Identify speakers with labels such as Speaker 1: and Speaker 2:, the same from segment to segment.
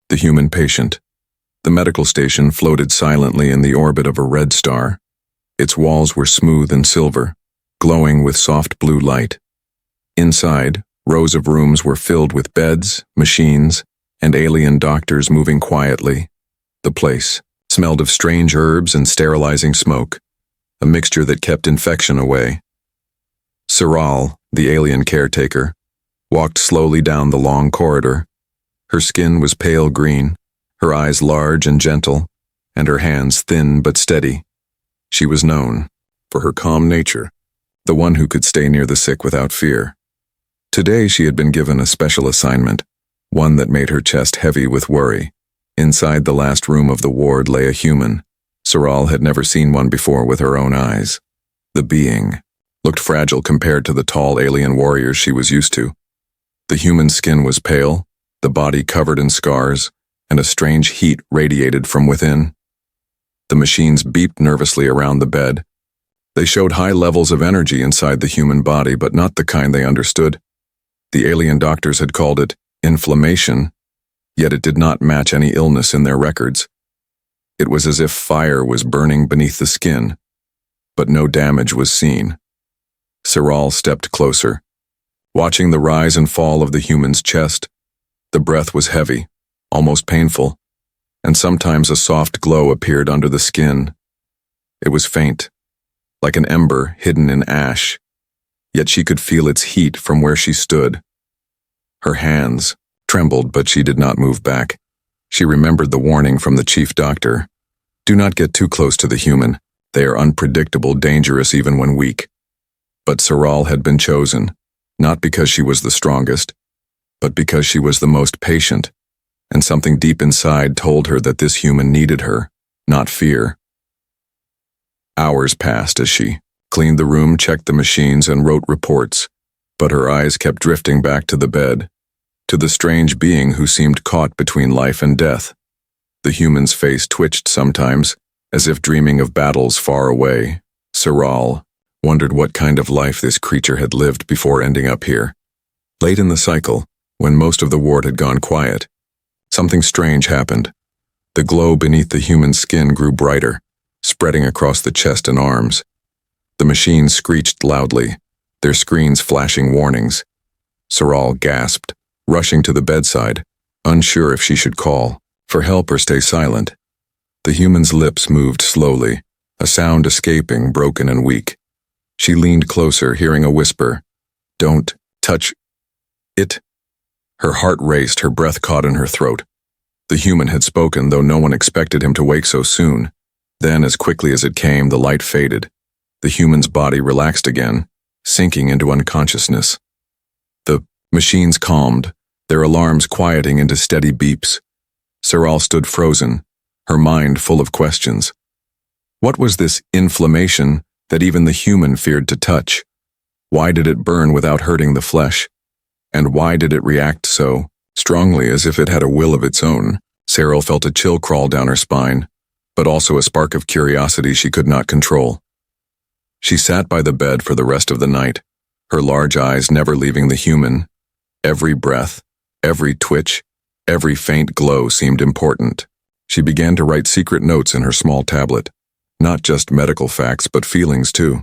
Speaker 1: The human patient. The medical station floated silently in the orbit of a red star. Its walls were smooth and silver, glowing with soft blue light. Inside, rows of rooms were filled with beds, machines, and alien doctors moving quietly. The place smelled of strange herbs and sterilizing smoke, a mixture that kept infection away. Saral, the alien caretaker, walked slowly down the long corridor. Her skin was pale green, her eyes large and gentle, and her hands thin but steady. She was known for her calm nature, the one who could stay near the sick without fear. Today she had been given a special assignment, one that made her chest heavy with worry. Inside the last room of the ward lay a human. Saral had never seen one before with her own eyes. The being looked fragile compared to the tall alien warriors she was used to. The human skin was pale, the body covered in scars, and a strange heat radiated from within. The machines beeped nervously around the bed. They showed high levels of energy inside the human body, but not the kind they understood. The alien doctors had called it inflammation, yet it did not match any illness in their records. It was as if fire was burning beneath the skin, but no damage was seen. Saral stepped closer, watching the rise and fall of the human's chest. The breath was heavy, almost painful, and sometimes a soft glow appeared under the skin. It was faint, like an ember hidden in ash, yet she could feel its heat from where she stood. Her hands trembled, but she did not move back. She remembered the warning from the chief doctor. Do not get too close to the human. They are unpredictable, dangerous even when weak. But Saral had been chosen, not because she was the strongest, but because she was the most patient, and something deep inside told her that this human needed her, not fear. Hours passed as she cleaned the room, checked the machines, and wrote reports, but her eyes kept drifting back to the bed, to the strange being who seemed caught between life and death. The human's face twitched sometimes, as if dreaming of battles far away. Saral wondered what kind of life this creature had lived before ending up here. Late in the cycle, when most of the ward had gone quiet, something strange happened. The glow beneath the human skin grew brighter, spreading across the chest and arms. The machines screeched loudly, their screens flashing warnings. Saral gasped, rushing to the bedside, unsure if she should call for help or stay silent. The human's lips moved slowly, a sound escaping, broken and weak. She leaned closer, hearing a whisper, "Don't touch it." Her heart raced, her breath caught in her throat. The human had spoken, though no one expected him to wake so soon. Then, as quickly as it came, the light faded. The human's body relaxed again, sinking into unconsciousness. The machines calmed, their alarms quieting into steady beeps. Saral stood frozen, her mind full of questions. What was this inflammation that even the human feared to touch? Why did it burn without hurting the flesh? And why did it react so strongly, as if it had a will of its own? Saral felt a chill crawl down her spine, but also a spark of curiosity she could not control. She sat by the bed for the rest of the night, her large eyes never leaving the human. Every breath, every twitch, every faint glow seemed important. She began to write secret notes in her small tablet, not just medical facts, but feelings too.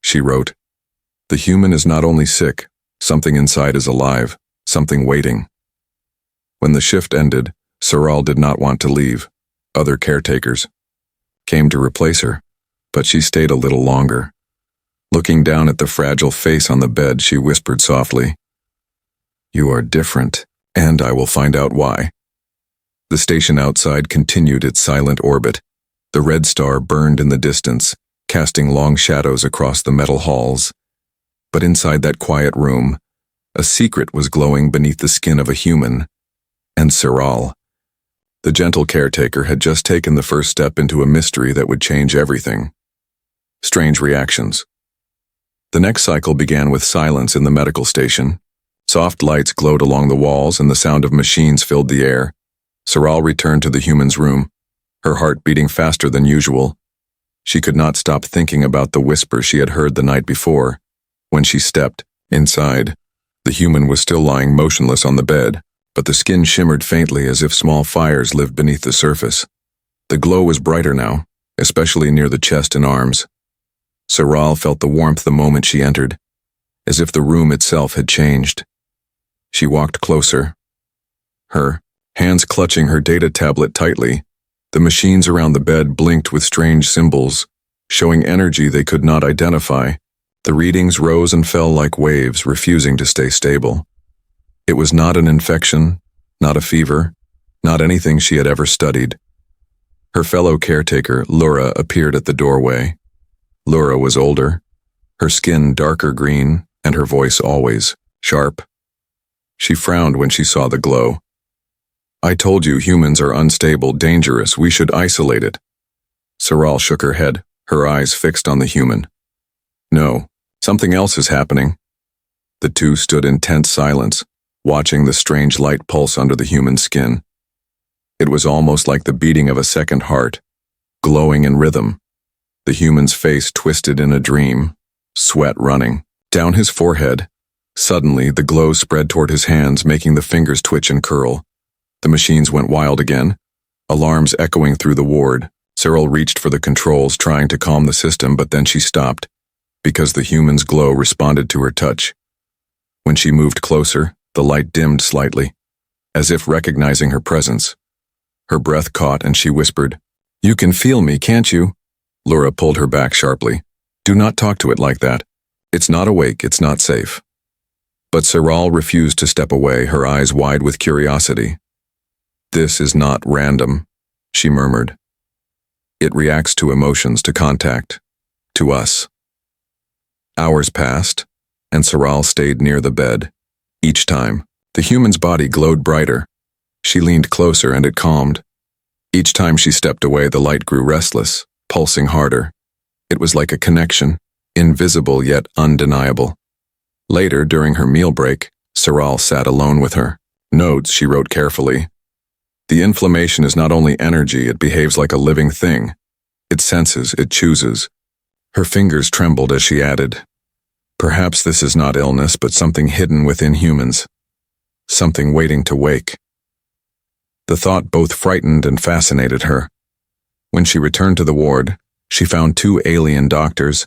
Speaker 1: She wrote, "The human is not only sick, something inside is alive, something waiting." When the shift ended, Saral did not want to leave. Other caretakers came to replace her, but she stayed a little longer. Looking down at the fragile face on the bed, she whispered softly, "You are different, and I will find out why." The station outside continued its silent orbit. The red star burned in the distance, casting long shadows across the metal halls. But inside that quiet room, a secret was glowing beneath the skin of a human. And Saral, the gentle caretaker, had just taken the first step into a mystery that would change everything. Strange reactions. The next cycle began with silence in the medical station. Soft lights glowed along the walls and the sound of machines filled the air. Saral returned to the human's room, her heart beating faster than usual. She could not stop thinking about the whisper she had heard the night before. When she stepped inside, the human was still lying motionless on the bed, but the skin shimmered faintly as if small fires lived beneath the surface. The glow was brighter now, especially near the chest and arms. Saral felt the warmth the moment she entered, as if the room itself had changed. She walked closer, her hands clutching her data tablet tightly. The machines around the bed blinked with strange symbols, showing energy they could not identify. The readings rose and fell like waves, refusing to stay stable. It was not an infection, not a fever, not anything she had ever studied. Her fellow caretaker, Laura, appeared at the doorway. Laura was older, her skin darker green, and her voice always sharp. She frowned when she saw the glow. "I told you humans are unstable, dangerous. We should isolate it." Saral shook her head, her eyes fixed on the human. "No, something else is happening." The two stood in tense silence, watching the strange light pulse under the human skin. It was almost like the beating of a second heart, glowing in rhythm. The human's face twisted in a dream, sweat running down his forehead. Suddenly, the glow spread toward his hands, making the fingers twitch and curl. The machines went wild again, alarms echoing through the ward. Cyril reached for the controls, trying to calm the system, but then she stopped, because the human's glow responded to her touch. When she moved closer, the light dimmed slightly, as if recognizing her presence. Her breath caught and she whispered, "You can feel me, can't you?" Laura pulled her back sharply. "Do not talk to it like that. It's not awake, it's not safe." But Saral refused to step away, her eyes wide with curiosity. "This is not random," she murmured. "It reacts to emotions, to contact, to us." Hours passed, and Saral stayed near the bed. Each time, the human's body glowed brighter. She leaned closer and it calmed. Each time she stepped away, the light grew restless, pulsing harder. It was like a connection, invisible yet undeniable. Later, during her meal break, Saral sat alone with her. Notes she wrote carefully. "The inflammation is not only energy, it behaves like a living thing. It senses, it chooses." Her fingers trembled as she added, "Perhaps this is not illness, but something hidden within humans. Something waiting to wake." The thought both frightened and fascinated her. When she returned to the ward, she found two alien doctors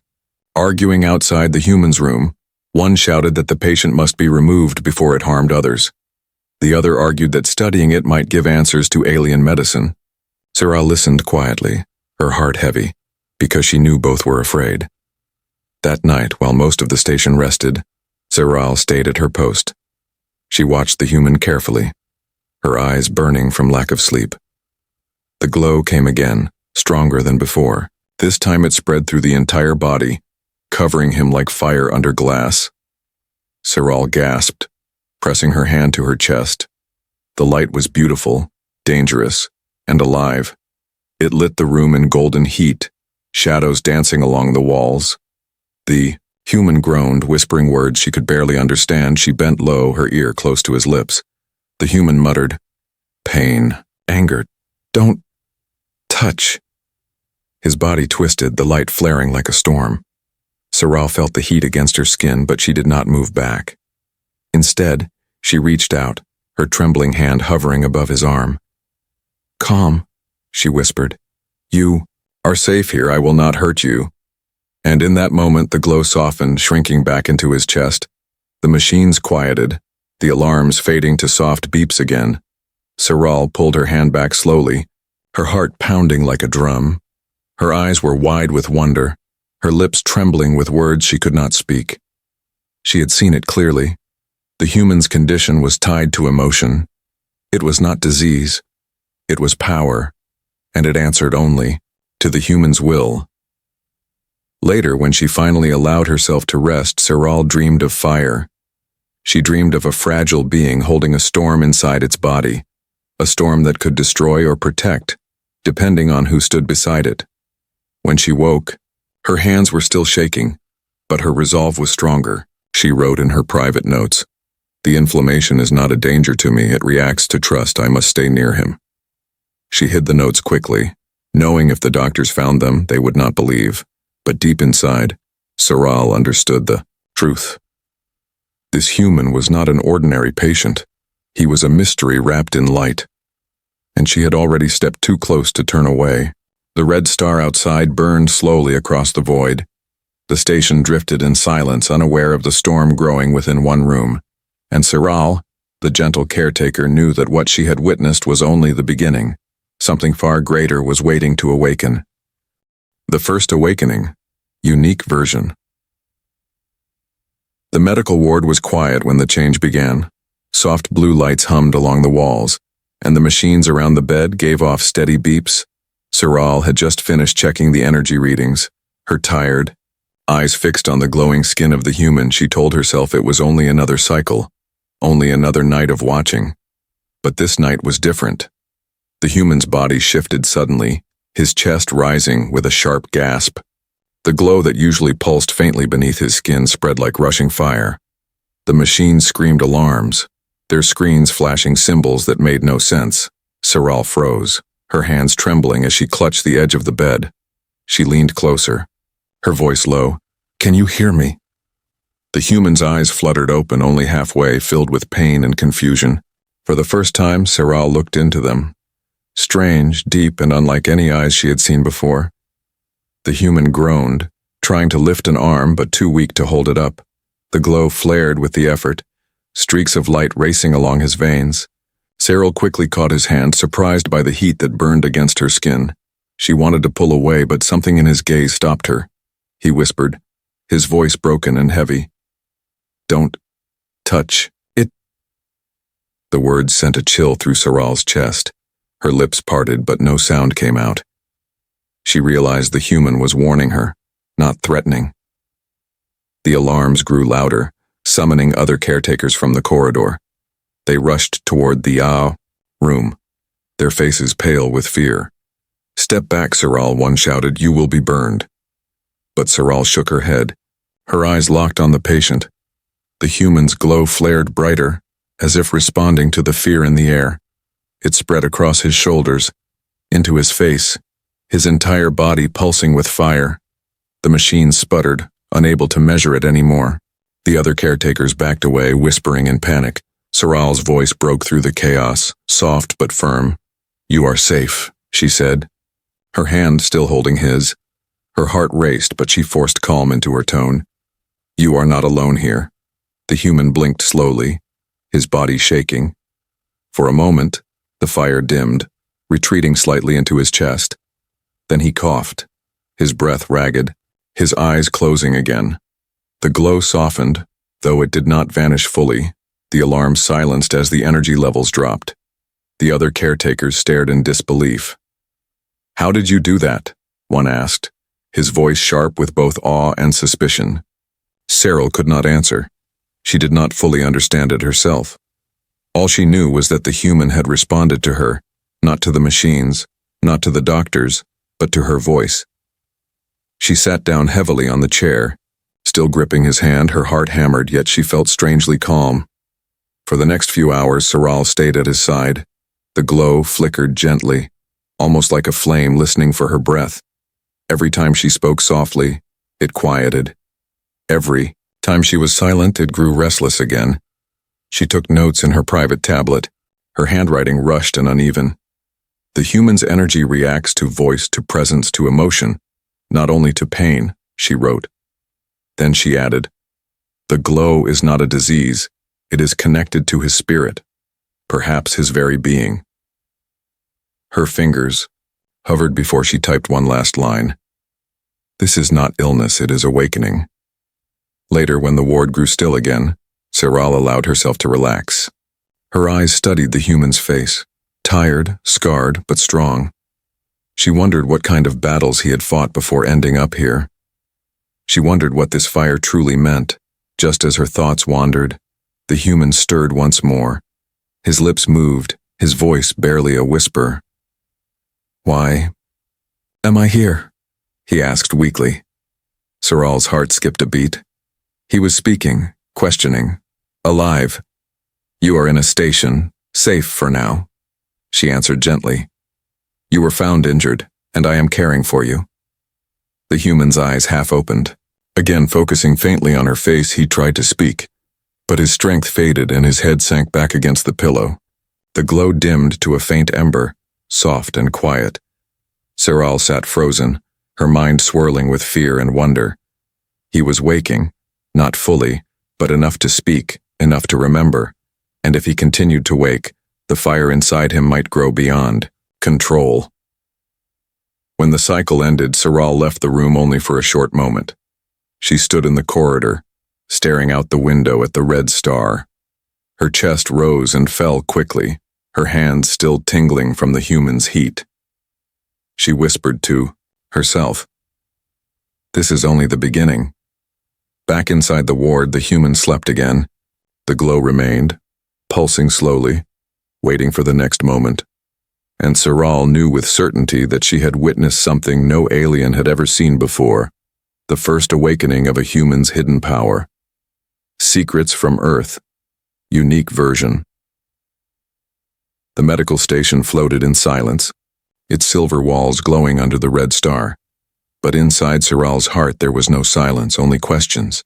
Speaker 1: arguing outside the human's room. One shouted that the patient must be removed before it harmed others. The other argued that studying it might give answers to alien medicine. Sarah listened quietly, her heart heavy, because she knew both were afraid. That night, while most of the station rested, Sarah stayed at her post. She watched the human carefully, her eyes burning from lack of sleep. The glow came again, stronger than before. This time it spread through the entire body, covering him like fire under glass. Saral gasped, pressing her hand to her chest. The light was beautiful, dangerous, and alive. It lit the room in golden heat, shadows dancing along the walls. The human groaned, whispering words she could barely understand. She bent low, her ear close to his lips. The human muttered, "Pain, anger, don't touch." His body twisted, the light flaring like a storm. Saral felt the heat against her skin, but she did not move back. Instead, she reached out, her trembling hand hovering above his arm. "Calm," she whispered. "You are safe here. I will not hurt you." And in that moment, the glow softened, shrinking back into his chest. The machines quieted, the alarms fading to soft beeps again. Saral pulled her hand back slowly, her heart pounding like a drum. Her eyes were wide with wonder, her lips trembling with words she could not speak. She had seen it clearly. The human's condition was tied to emotion. It was not disease. It was power, and it answered only to the human's will. Later, when she finally allowed herself to rest, Saral dreamed of fire. She dreamed of a fragile being holding a storm inside its body, a storm that could destroy or protect, depending on who stood beside it. When she woke, her hands were still shaking, but her resolve was stronger. She wrote in her private notes, "The inflammation is not a danger to me. It reacts to trust. I must stay near him." She hid the notes quickly, knowing if the doctors found them, they would not believe. But deep inside, Saral understood the truth. This human was not an ordinary patient. He was a mystery wrapped in light, and she had already stepped too close to turn away. The red star outside burned slowly across the void. The station drifted in silence, unaware of the storm growing within one room, and Siral, the gentle caretaker, knew that what she had witnessed was only the beginning. Something far greater was waiting to awaken. The first awakening, unique version. The medical ward was quiet when the change began. Soft blue lights hummed along the walls, and the machines around the bed gave off steady beeps. Siral had just finished checking the energy readings. Her tired eyes fixed on the glowing skin of the human, she told herself it was only another cycle, only another night of watching. But this night was different. The human's body shifted suddenly, his chest rising with a sharp gasp. The glow that usually pulsed faintly beneath his skin spread like rushing fire. The machines screamed alarms, their screens flashing symbols that made no sense. Siral froze, her hands trembling as she clutched the edge of the bed. She leaned closer, her voice low. "Can you hear me?" The human's eyes fluttered open only halfway, filled with pain and confusion. For the first time, Siral looked into them. Strange, deep, and unlike any eyes she had seen before. The human groaned, trying to lift an arm but too weak to hold it up. The glow flared with the effort, streaks of light racing along his veins. Siral quickly caught his hand, surprised by the heat that burned against her skin. She wanted to pull away, but something in his gaze stopped her. He whispered, his voice broken and heavy. "Don't touch it." The words sent a chill through Siral's chest. Her lips parted, but no sound came out. She realized the human was warning her, not threatening. The alarms grew louder, summoning other caretakers from the corridor. They rushed toward the room, their faces pale with fear. "Step back, Siral," one shouted. "You will be burned." But Siral shook her head, her eyes locked on the patient. The human's glow flared brighter, as if responding to the fear in the air. It spread across his shoulders, into his face, his entire body pulsing with fire. The machine sputtered, unable to measure it anymore. The other caretakers backed away, whispering in panic. Siral's voice broke through the chaos, soft but firm. "You are safe," she said, her hand still holding his. Her heart raced, but she forced calm into her tone. "You are not alone here." The human blinked slowly, his body shaking. For a moment, the fire dimmed, retreating slightly into his chest. Then he coughed, his breath ragged, his eyes closing again. The glow softened, though it did not vanish fully. The alarm silenced as the energy levels dropped. The other caretakers stared in disbelief. "How did you do that?" one asked, his voice sharp with both awe and suspicion. Siral could not answer. She did not fully understand it herself. All she knew was that the human had responded to her, not to the machines, not to the doctors, but to her voice. She sat down heavily on the chair, still gripping his hand, her heart hammered, yet she felt strangely calm. For the next few hours, Siral stayed at his side. The glow flickered gently, almost like a flame listening for her breath. Every time she spoke softly, it quieted. Every time she was silent, it grew restless again. She took notes in her private tablet, her handwriting rushed and uneven. The human's energy reacts to voice, to presence, to emotion, not only to pain, she wrote. Then she added, "The glow is not a disease, it is connected to his spirit, perhaps his very being." Her fingers hovered before she typed one last line. "This is not illness, it is awakening." Later, when the ward grew still again, Siral allowed herself to relax. Her eyes studied the human's face, tired, scarred, but strong. She wondered what kind of battles he had fought before ending up here. She wondered what this fire truly meant. Just as her thoughts wandered, the human stirred once more. His lips moved, his voice barely a whisper. "Why am I here?" he asked weakly. Siral's heart skipped a beat. He was speaking, questioning, alive. "You are in a station, safe for now," she answered gently. "You were found injured, and I am caring for you." The human's eyes half opened. Again focusing faintly on her face, he tried to speak. But his strength faded and his head sank back against the pillow. The glow dimmed to a faint ember, soft and quiet. Saral sat frozen, her mind swirling with fear and wonder. He was waking, not fully, but enough to speak, enough to remember, and if he continued to wake, the fire inside him might grow beyond control. When the cycle ended, Saral left the room only for a short moment. She stood in the corridor, staring out the window at the red star. Her chest rose and fell quickly, her hands still tingling from the human's heat. She whispered to herself, "This is only the beginning." Back inside the ward, the human slept again. The glow remained, pulsing slowly, waiting for the next moment. And Saral knew with certainty that she had witnessed something no alien had ever seen before, the first awakening of a human's hidden power. Secrets from Earth, unique version. The medical station floated in silence, its silver walls glowing under the red star. But inside Saral's heart there was no silence, only questions.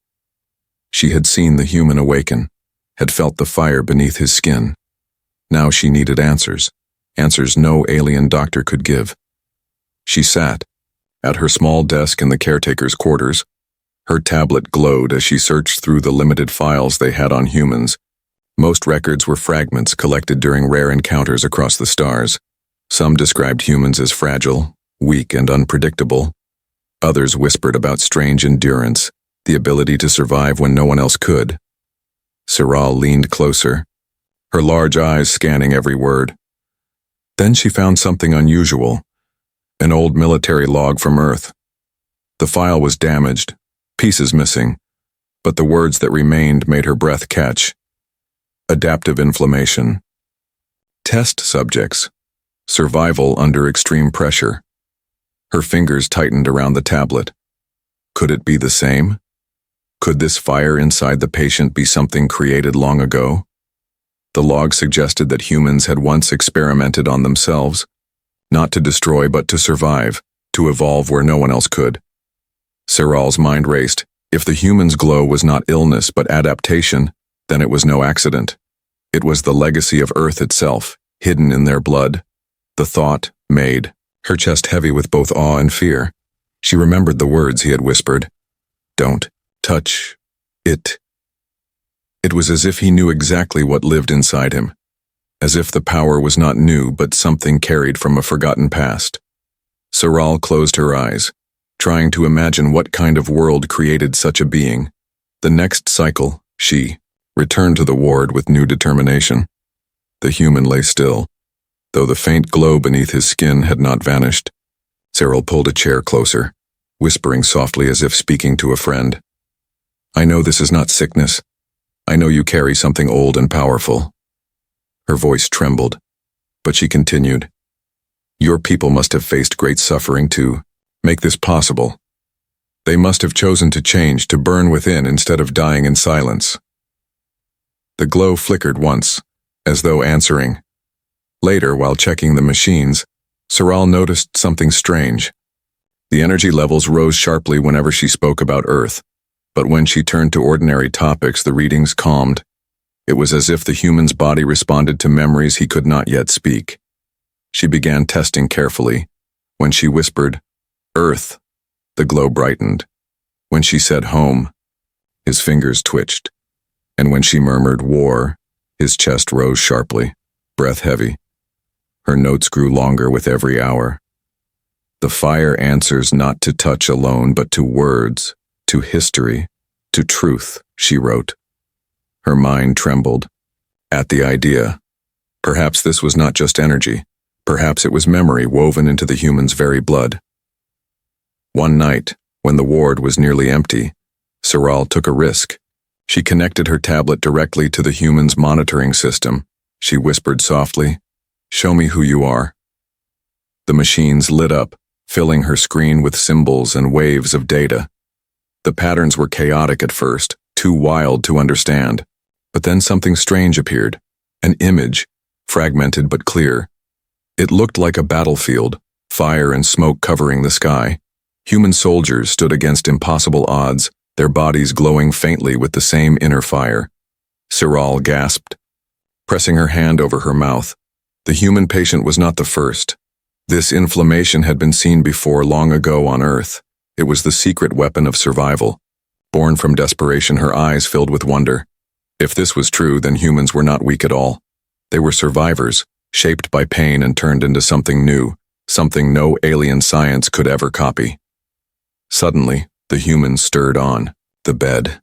Speaker 1: She had seen the human awaken, had felt the fire beneath his skin. Now she needed answers, answers no alien doctor could give. She sat at her small desk in the caretaker's quarters. Her tablet glowed as she searched through the limited files they had on humans. Most records were fragments collected during rare encounters across the stars. Some described humans as fragile, weak, and unpredictable. Others whispered about strange endurance, the ability to survive when no one else could. Saral leaned closer, her large eyes scanning every word. Then she found something unusual, an old military log from Earth. The file was damaged, pieces missing, but the words that remained made her breath catch. Adaptive inflammation. Test subjects. Survival under extreme pressure. Her fingers tightened around the tablet. Could it be the same? Could this fire inside the patient be something created long ago? The log suggested that humans had once experimented on themselves, not to destroy but to survive, to evolve where no one else could. Saral's mind raced. If the human's glow was not illness but adaptation, then it was no accident. It was the legacy of Earth itself, hidden in their blood. The thought made her chest heavy with both awe and fear. She remembered the words he had whispered. Don't touch it. It was as if he knew exactly what lived inside him, as if the power was not new but something carried from a forgotten past. Saral closed her eyes, trying to imagine what kind of world created such a being. The next cycle, she returned to the ward with new determination. The human lay still, though the faint glow beneath his skin had not vanished. Saral pulled a chair closer, whispering softly as if speaking to a friend. I know this is not sickness. I know you carry something old and powerful. Her voice trembled, but she continued. Your people must have faced great suffering to make this possible. They must have chosen to change, to burn within instead of dying in silence. The glow flickered once, as though answering. Later, while checking the machines, Saral noticed something strange. The energy levels rose sharply whenever she spoke about Earth, but when she turned to ordinary topics, the readings calmed. It was as if the human's body responded to memories he could not yet speak. She began testing carefully. When she whispered, Earth, the glow brightened. When she said home, his fingers twitched. And when she murmured war, his chest rose sharply, breath heavy. Her notes grew longer with every hour. The fire answers not to touch alone, but to words, to history, to truth, she wrote. Her mind trembled at the idea. Perhaps this was not just energy. Perhaps it was memory woven into the human's very blood. One night, when the ward was nearly empty, Saral took a risk. She connected her tablet directly to the human's monitoring system. She whispered softly, Show me who you are. The machines lit up, filling her screen with symbols and waves of data. The patterns were chaotic at first, too wild to understand. But then something strange appeared, an image, fragmented but clear. It looked like a battlefield, fire and smoke covering the sky. Human soldiers stood against impossible odds, their bodies glowing faintly with the same inner fire. Cyril gasped, pressing her hand over her mouth. The human patient was not the first. This inflammation had been seen before long ago on Earth. It was the secret weapon of survival. Born from desperation, her eyes filled with wonder. If this was true, then humans were not weak at all. They were survivors, shaped by pain and turned into something new, something no alien science could ever copy. Suddenly, the human stirred on the bed.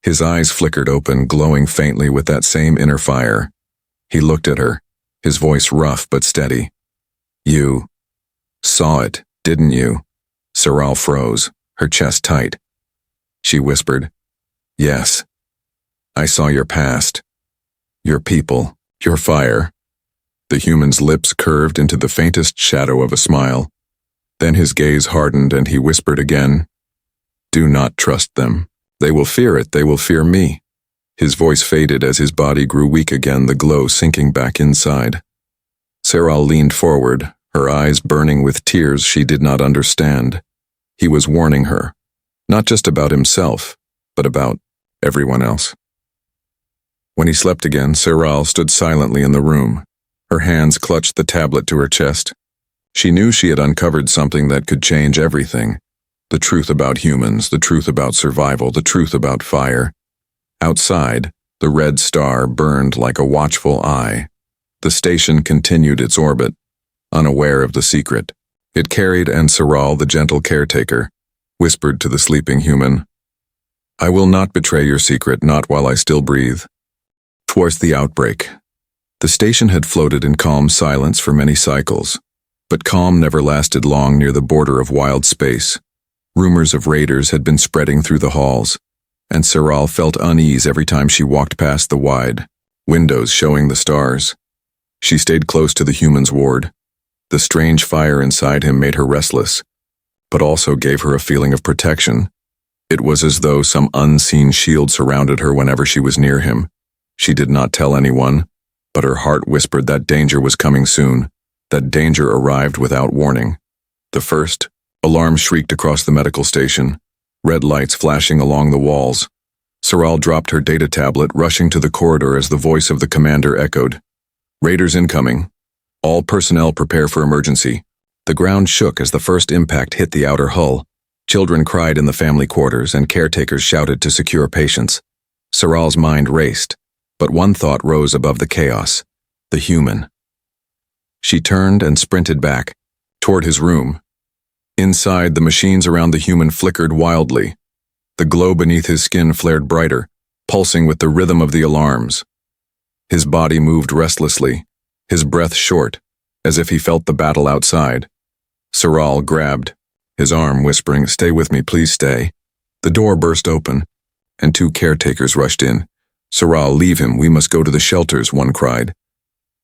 Speaker 1: His eyes flickered open, glowing faintly with that same inner fire. He looked at her, his voice rough but steady. "You saw it, didn't you?" Cyril froze, her chest tight. She whispered, "Yes. I saw your past, your people, your fire." The human's lips curved into the faintest shadow of a smile. Then his gaze hardened and he whispered again, "Do not trust them. They will fear it, they will fear me." His voice faded as his body grew weak again, the glow sinking back inside. Cyril leaned forward, her eyes burning with tears she did not understand. He was warning her, not just about himself, but about everyone else. When he slept again, Cyril stood silently in the room. Her hands clutched the tablet to her chest. She knew she had uncovered something that could change everything. The truth about humans, the truth about survival, the truth about fire. Outside, the red star burned like a watchful eye. The station continued its orbit, unaware of the secret. It carried, and Cyril, the gentle caretaker, whispered to the sleeping human, "I will not betray your secret, not while I still breathe." Towards the outbreak, the station had floated in calm silence for many cycles, but calm never lasted long near the border of wild space. Rumors of raiders had been spreading through the halls, and Cyril felt unease every time she walked past the wide windows showing the stars. She stayed close to the human's ward. The strange fire inside him made her restless, but also gave her a feeling of protection. It was as though some unseen shield surrounded her whenever she was near him. She did not tell anyone, but her heart whispered that danger was coming soon. That danger arrived without warning. The first alarm shrieked across the medical station, red lights flashing along the walls. Cyril dropped her data tablet, rushing to the corridor as the voice of the commander echoed, "Raiders incoming. All personnel prepare for emergency." The ground shook as the first impact hit the outer hull. Children cried in the family quarters, and caretakers shouted to secure patients. Cyril's mind raced, but one thought rose above the chaos: the human. She turned and sprinted back, toward his room. Inside, the machines around the human flickered wildly. The glow beneath his skin flared brighter, pulsing with the rhythm of the alarms. His body moved restlessly, his breath short, as if he felt the battle outside. Cyril grabbed his arm, whispering, "Stay with me, please stay." The door burst open, and two caretakers rushed in. "Cyril, leave him, we must go to the shelters," one cried.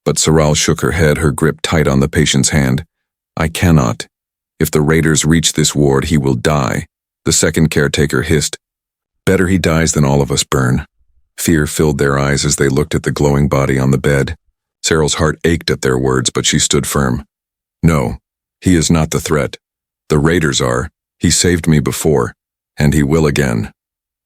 Speaker 1: But Cyril shook her head, her grip tight on the patient's hand. "I cannot. If the raiders reach this ward, he will die." The second caretaker hissed, "Better he dies than all of us burn." Fear filled their eyes as they looked at the glowing body on the bed. Cyril's heart ached at their words, but she stood firm. "No, he is not the threat. The raiders are. He saved me before, and he will again."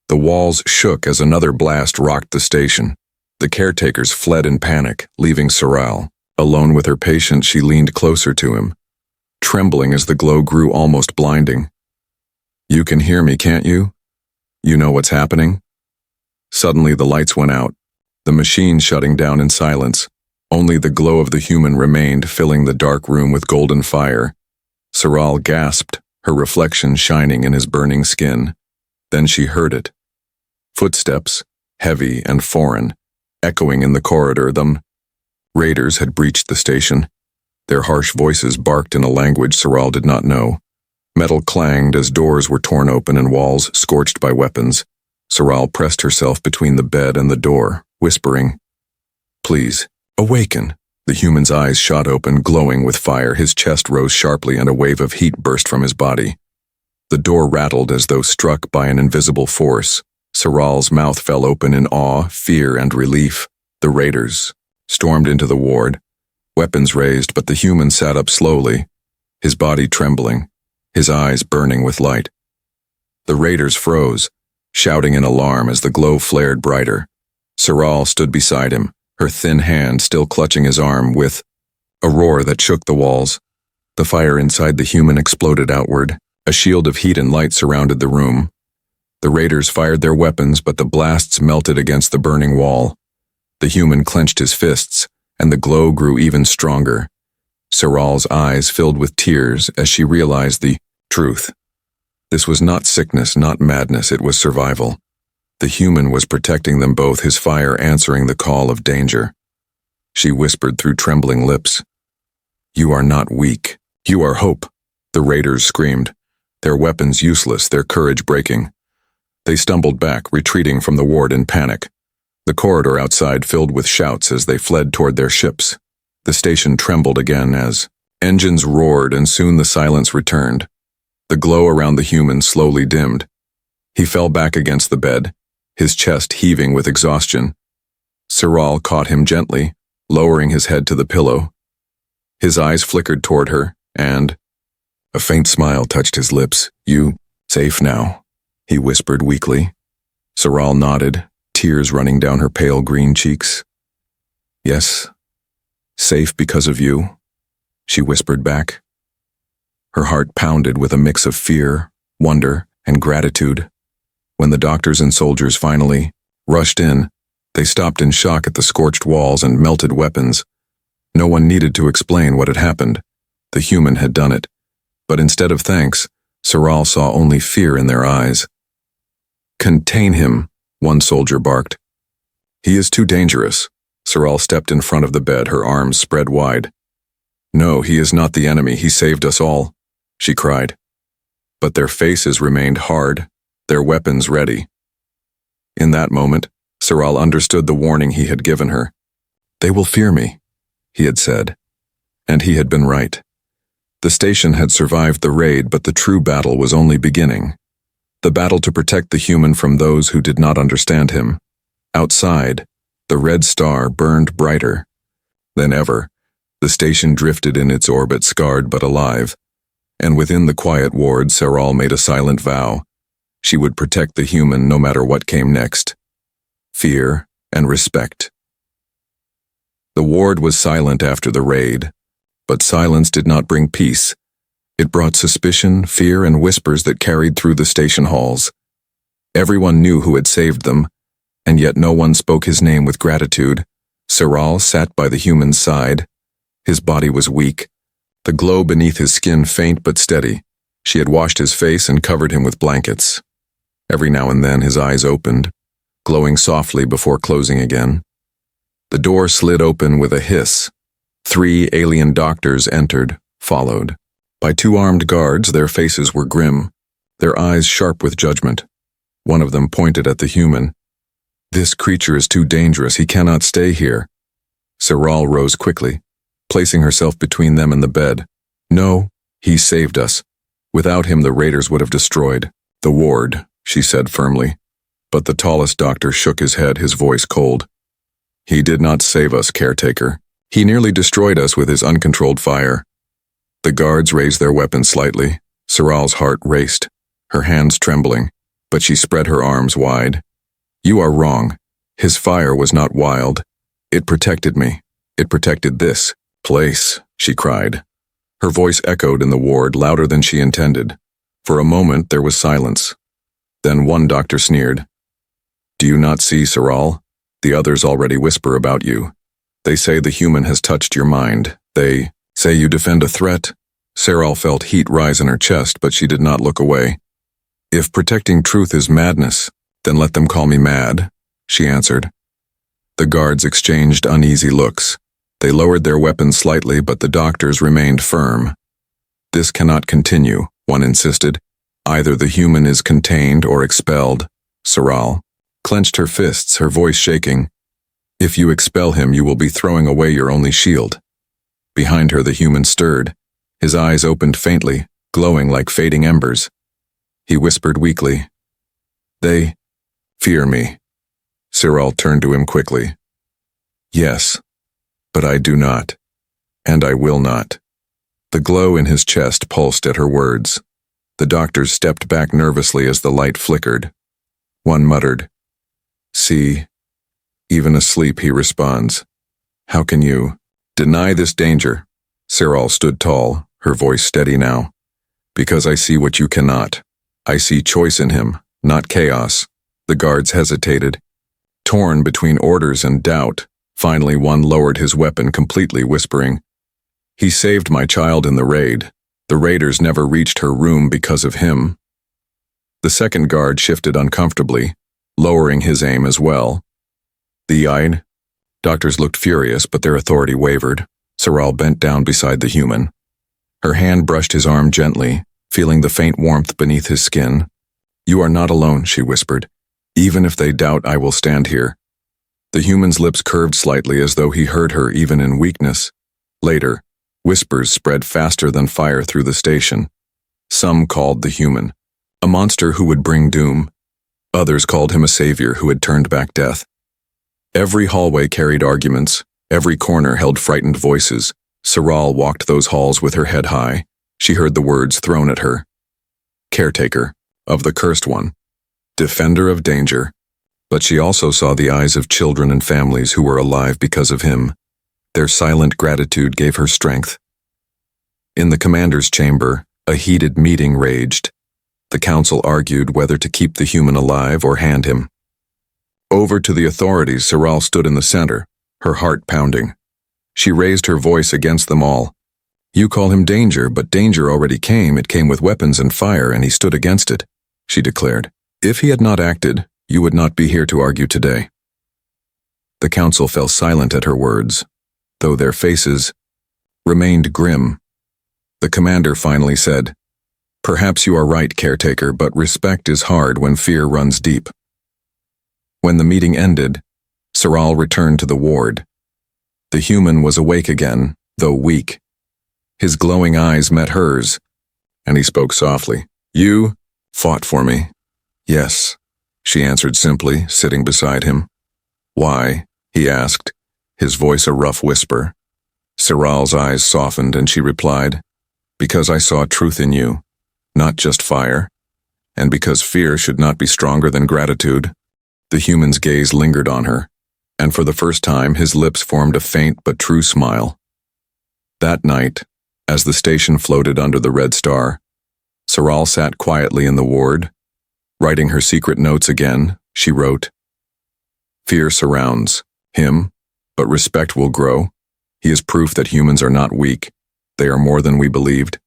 Speaker 1: The walls shook as another blast rocked the station. The caretakers fled in panic, leaving Cyril. Alone with her patient, she leaned closer to him, trembling as the glow grew almost blinding. "You can hear me, can't you? You know what's happening?" Suddenly the lights went out, the machine shutting down in silence. Only the glow of the human remained, filling the dark room with golden fire. Cyril gasped, her reflection shining in his burning skin. Then she heard it. Footsteps, heavy and foreign, echoing in the corridor. The raiders had breached the station. Their harsh voices barked in a language Cyril did not know. Metal clanged as doors were torn open and walls scorched by weapons. Cyril pressed herself between the bed and the door, whispering, "Please, awaken." The human's eyes shot open, glowing with fire. His chest rose sharply and a wave of heat burst from his body. The door rattled as though struck by an invisible force. Cyril's mouth fell open in awe, fear, and relief. The raiders stormed into the ward, weapons raised, but the human sat up slowly, his body trembling, his eyes burning with light. The raiders froze, shouting in alarm as the glow flared brighter. Saral stood beside him, her thin hand still clutching his arm. With a roar that shook the walls, the fire inside the human exploded outward. A shield of heat and light surrounded the room. The raiders fired their weapons, but the blasts melted against the burning wall. The human clenched his fists, and the glow grew even stronger. Saral's eyes filled with tears as she realized the truth. This was not sickness, not madness, it was survival. The human was protecting them both, his fire answering the call of danger. She whispered through trembling lips, "You are not weak. You are hope." The raiders screamed, their weapons useless, their courage breaking. They stumbled back, retreating from the ward in panic. The corridor outside filled with shouts as they fled toward their ships. The station trembled again as engines roared, and soon the silence returned. The glow around the human slowly dimmed. He fell back against the bed, his chest heaving with exhaustion. Saral caught him gently, lowering his head to the pillow. His eyes flickered toward her, and a faint smile touched his lips. "You safe now?" he whispered weakly. Saral nodded, tears running down her pale green cheeks. "Yes, safe because of you," she whispered back. Her heart pounded with a mix of fear, wonder, and gratitude. When the doctors and soldiers finally rushed in, they stopped in shock at the scorched walls and melted weapons. No one needed to explain what had happened. The human had done it. But instead of thanks, Saral saw only fear in their eyes. "Contain him," one soldier barked. "He is too dangerous." Saral stepped in front of the bed, her arms spread wide. "No, he is not the enemy. He saved us all," she cried. But their faces remained hard, their weapons ready. In that moment, Saral understood the warning he had given her. "They will fear me," he had said. And he had been right. The station had survived the raid, but the true battle was only beginning. The battle to protect the human from those who did not understand him. Outside, the red star burned brighter than ever. The station drifted in its orbit, scarred but alive. And within the quiet ward, Saral made a silent vow. She would protect the human no matter what came next. Fear and respect. The ward was silent after the raid, but silence did not bring peace. It brought suspicion, fear, and whispers that carried through the station halls. Everyone knew who had saved them, and yet no one spoke his name with gratitude. Saral sat by the human's side. His body was weak, the glow beneath his skin faint but steady. She had washed his face and covered him with blankets. Every now and then his eyes opened, glowing softly before closing again. The door slid open with a hiss. 3 alien doctors entered, followed by 2 armed guards. Their faces were grim, their eyes sharp with judgment. One of them pointed at the human. "This creature is too dangerous. He cannot stay here." Saral rose quickly, placing herself between them and the bed. "No, he saved us. Without him, the raiders would have destroyed the ward," she said firmly. But the tallest doctor shook his head, his voice cold. "He did not save us, Caretaker. He nearly destroyed us with his uncontrolled fire." The guards raised their weapons slightly. Saral's heart raced, her hands trembling, but she spread her arms wide. "You are wrong. His fire was not wild. It protected me. It protected this place," she cried. Her voice echoed in the ward, louder than she intended. For a moment there was silence. Then one doctor sneered. "Do you not see, Saral? The others already whisper about you. They say the human has touched your mind. They say you defend a threat." Saral felt heat rise in her chest, but she did not look away. "If protecting truth is madness, then let them call me mad," she answered. The guards exchanged uneasy looks. They lowered their weapons slightly, but the doctors remained firm. "This cannot continue," one insisted. "Either the human is contained or expelled." Saral clenched her fists, her voice shaking. "If you expel him, you will be throwing away your only shield." Behind her, the human stirred. His eyes opened faintly, glowing like fading embers. He whispered weakly, "They fear me." Saral turned to him quickly. "Yes, but I do not, and I will not." The glow in his chest pulsed at her words. The doctors stepped back nervously as the light flickered. One muttered, "See, Even asleep, he responds. How can you deny this danger? Saral stood tall, her voice steady now. Because I see what you cannot. I see choice in him, not chaos. The guards hesitated. Torn between orders and doubt, finally one lowered his weapon completely, whispering, He saved my child in the raid. The raiders never reached her room because of him. The second guard shifted uncomfortably, lowering his aim as well. The eyed doctors looked furious, but their authority wavered. Saral bent down beside the human. Her hand brushed his arm gently, feeling the faint warmth beneath his skin. You are not alone, she whispered. Even if they doubt, I will stand here. The human's lips curved slightly as though he heard her even in weakness. Later, whispers spread faster than fire through the station. Some called the human a monster who would bring doom. Others called him a savior who had turned back death. Every hallway carried arguments. Every corner held frightened voices. Saral walked those halls with her head high. She heard the words thrown at her. Caretaker, of the cursed one. Defender of danger. But she also saw the eyes of children and families who were alive because of him. Their silent gratitude gave her strength. In the commander's chamber, a heated meeting raged. The council argued whether to keep the human alive or hand him. Over to the authorities, Saral stood in the center, her heart pounding. She raised her voice against them all. You call him danger, but danger already came. It came with weapons and fire, and he stood against it, she declared. If he had not acted, you would not be here to argue today. The council fell silent at her words, though their faces remained grim. The commander finally said, Perhaps you are right, Caretaker, but respect is hard when fear runs deep. When the meeting ended, Saral returned to the ward. The human was awake again, though weak. His glowing eyes met hers, and he spoke softly. You fought for me. Yes, she answered simply, sitting beside him. Why? He asked, his voice a rough whisper. Saral's eyes softened and she replied, Because I saw truth in you, not just fire, and because fear should not be stronger than gratitude. The human's gaze lingered on her, and for the first time his lips formed a faint but true smile. That night, as the station floated under the red star, Saral sat quietly in the ward. Writing her secret notes again, she wrote, Fear surrounds him, but respect will grow. He is proof that humans are not weak. They are more than we believed.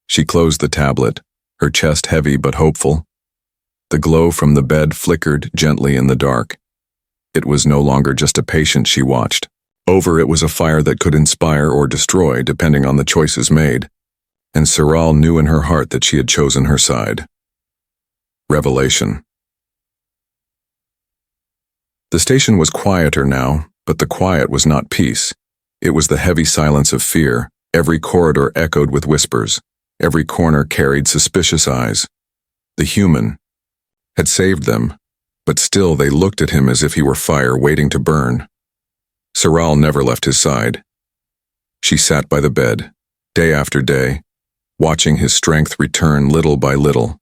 Speaker 1: She closed the tablet, her chest heavy but hopeful. The glow from the bed flickered gently in the dark. It was no longer just a patient she watched. Over it was a fire that could inspire or destroy depending on the choices made. And Saral knew in her heart that she had chosen her side. Revelation. The station was quieter now, but the quiet was not peace. It was the heavy silence of fear. Every corridor echoed with whispers. Every corner carried suspicious eyes. The human had saved them, but still they looked at him as if he were fire waiting to burn. Saral never left his side. She sat by the bed, day after day, watching his strength return little by little.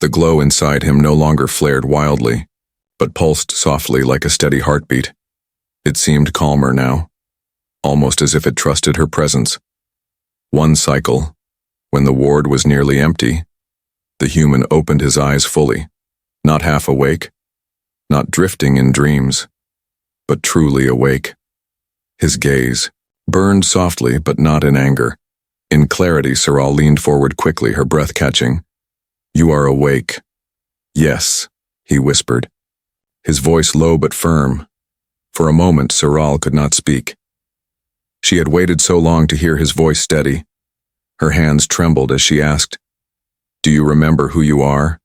Speaker 1: The glow inside him no longer flared wildly, but pulsed softly like a steady heartbeat. It seemed calmer now, almost as if it trusted her presence. One cycle, when the ward was nearly empty, the human opened his eyes fully, not half awake, not drifting in dreams, but truly awake. His gaze burned softly, but not in anger. In clarity, Saral leaned forward quickly, her breath catching. You are awake. Yes, he whispered, his voice low but firm. For a moment, Saral could not speak. She had waited so long to hear his voice steady. Her hands trembled as she asked, Do you remember who you are?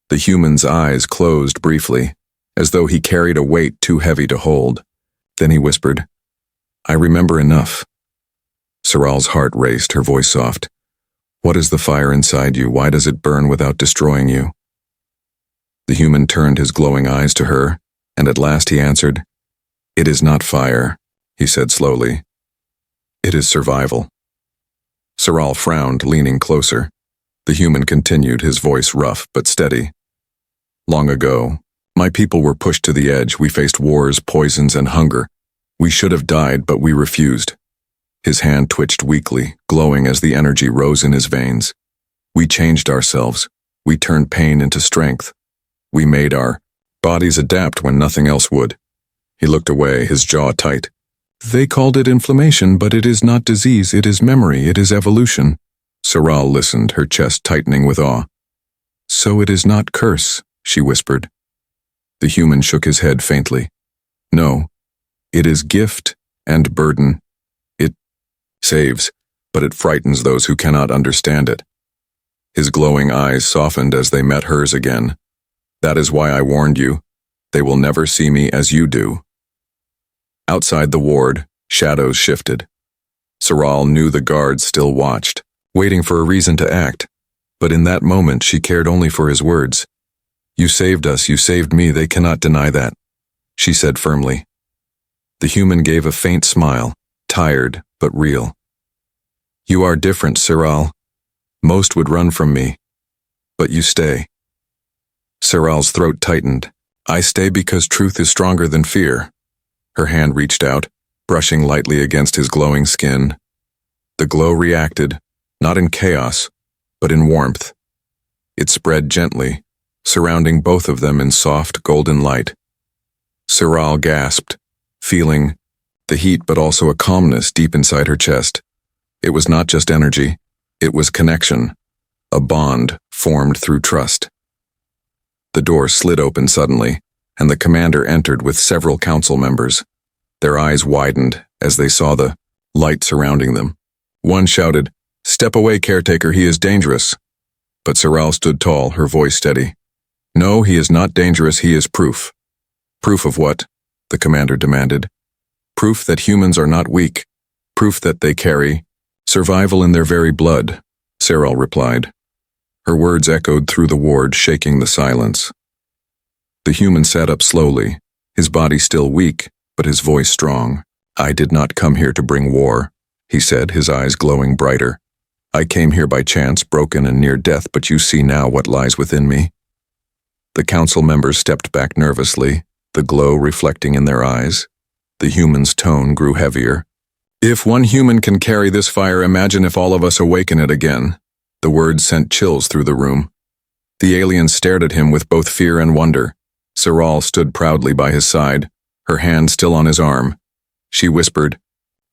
Speaker 1: The human's eyes closed briefly, as though he carried a weight too heavy to hold. Then he whispered, I remember enough. Saral's heart raced, her voice soft. What is the fire inside you? Why does it burn without destroying you? The human turned his glowing eyes to her, and at last he answered, It is not fire, he said slowly. It is survival. Saral frowned, leaning closer. The human continued, his voice rough but steady. Long ago, My people were pushed to the edge. We faced wars, poisons, and hunger. We should have died, but we refused. His hand twitched weakly, glowing as the energy rose in his veins. We changed ourselves. We turned pain into strength. We made our bodies adapt when nothing else would. He looked away, his jaw tight. They called it inflammation, but it is not disease, it is memory, it is evolution. Saral listened, her chest tightening with awe. So it is not curse, she whispered. The human shook his head faintly. No, it is gift and burden. It saves, but it frightens those who cannot understand it. His glowing eyes softened as they met hers again. That is why I warned you. They will never see me as you do. Outside the ward, shadows shifted. Saral knew the guards still watched, waiting for a reason to act. But in that moment, she cared only for his words. You saved us, you saved me, they cannot deny that, she said firmly. The human gave a faint smile, tired but real. You are different, Saral. Most would run from me, but you stay. Saral's throat tightened. I stay because truth is stronger than fear. Her hand reached out, brushing lightly against his glowing skin. The glow reacted, not in chaos, but in warmth. It spread gently, surrounding both of them in soft golden light. Saral gasped, feeling the heat but also a calmness deep inside her chest. It was not just energy, it was connection, a bond formed through trust. The door slid open suddenly, and the commander entered with several council members. Their eyes widened as they saw the light surrounding them. One shouted, "Step away, Caretaker, he is dangerous." But Saral stood tall, her voice steady. No, he is not dangerous, he is proof. Proof of what? The commander demanded. Proof that humans are not weak. Proof that they carry survival in their very blood, Saral replied. Her words echoed through the ward, shaking the silence. The human sat up slowly, his body still weak, but his voice strong. I did not come here to bring war, he said, his eyes glowing brighter. I came here by chance, broken and near death, but you see now what lies within me. The council members stepped back nervously, the glow reflecting in their eyes. The human's tone grew heavier. If one human can carry this fire, imagine if all of us awaken it again. The words sent chills through the room. The alien stared at him with both fear and wonder. Saral stood proudly by his side, her hand still on his arm. She whispered,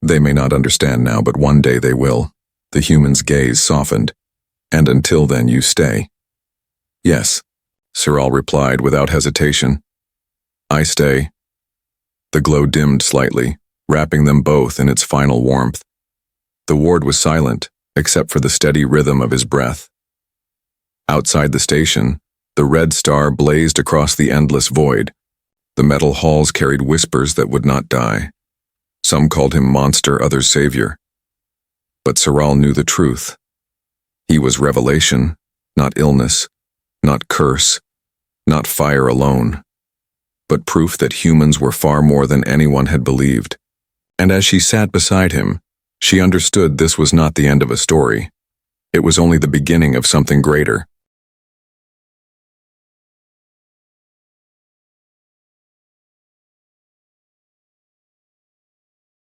Speaker 1: They may not understand now, but one day they will. The human's gaze softened. And until then, you stay. Yes, Saral replied without hesitation. I stay. The glow dimmed slightly, wrapping them both in its final warmth. The ward was silent, except for the steady rhythm of his breath. Outside the station, the red star blazed across the endless void. The metal halls carried whispers that would not die. Some called him monster, others savior. But Saral knew the truth. He was revelation, not illness, not curse, not fire alone, but proof that humans were far more than anyone had believed. And as she sat beside him, she understood this was not the end of a story. It was only the beginning of something greater.